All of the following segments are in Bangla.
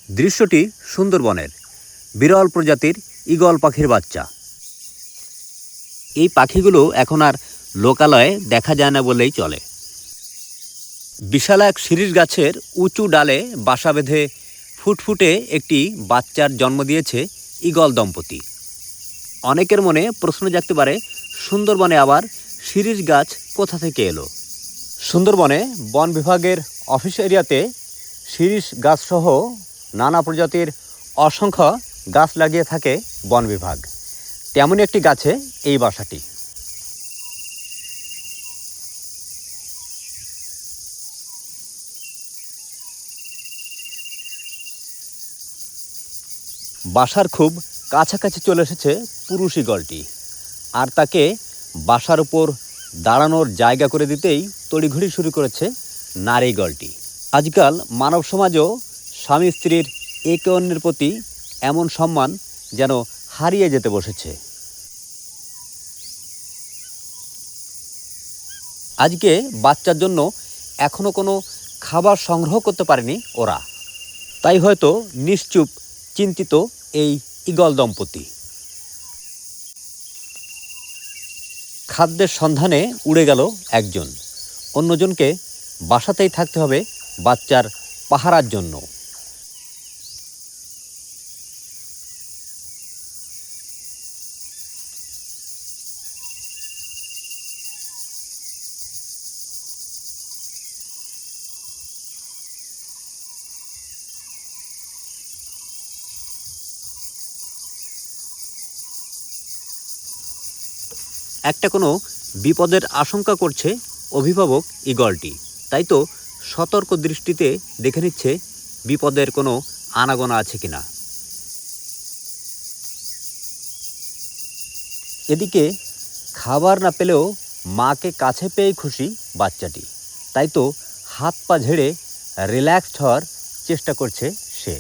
দৃশ্যটি সুন্দরবনের বিরল প্রজাতির ঈগল পাখির বাচ্চা। এই পাখিগুলো এখন আর লোকালয়ে দেখা যায় না বললেই চলে। বিশাল এক শিরীষ গাছের উঁচু ডালে বাসা বেঁধে ফুটফুটে একটি বাচ্চার জন্ম দিয়েছে ঈগল দম্পতি। অনেকের মনে প্রশ্ন জাগতে পারে, সুন্দরবনে আবার শিরীষ গাছ কোথা থেকে এলো? সুন্দরবনে বন বিভাগের অফিস এরিয়াতে শিরীষ গাছসহ নানা প্রজাতির অসংখ্য গাছ লাগিয়ে থাকে বন বিভাগ। তেমনই একটি গাছে এই বাসাটি। বাসার খুব কাছাকাছি চলে এসেছে পুরুষ ঈগলটি, আর তাকে বাসার উপর দাঁড়ানোর জায়গা করে দিতেই তড়িঘড়ি শুরু করেছে নারী ঈগলটি। আজকাল মানব সমাজও স্বামী স্ত্রীর একে অন্যের প্রতি এমন সম্মান যেন হারিয়ে যেতে বসেছে। আজকে বাচ্চার জন্য এখনও কোনো খাবার সংগ্রহ করতে পারেনি ওরা, তাই হয়তো নিশ্চুপ চিন্তিত এই ঈগল দম্পতি। খাদ্যের সন্ধানে উড়ে গেল একজন, অন্যজনকে বাসাতেই থাকতে হবে বাচ্চার পাহারার জন্য। একটা কোনো বিপদের আশঙ্কা করছে অভিভাবক ঈগলটি, তাই তো সতর্ক দৃষ্টিতে দেখে নিচ্ছে বিপদের কোনো আনাগোনা আছে কিনা। এদিকে খাবার না পেলেও মাকে কাছে পেয়ে খুশি বাচ্চাটি, তাই তো হাত পা ঝেড়ে রিল্যাক্সড হওয়ার চেষ্টা করছে সে।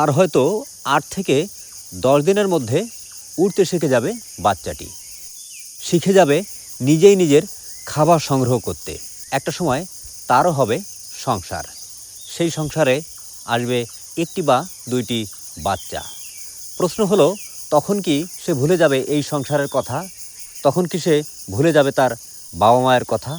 আর হয়তো 8 থেকে 10 দিনের মধ্যে উড়তে শিখে যাবে বাচ্চাটি, শিখে যাবে নিজেই নিজের খাবার সংগ্রহ করতে। একটা সময় তারও হবে সংসার, সেই সংসারে আসবে একটি বা দুইটি বাচ্চা। প্রশ্ন হলো, তখন কি সে ভুলে যাবে এই সংসারের কথা? তখন কি সে ভুলে যাবে তার বাবা মায়ের কথা?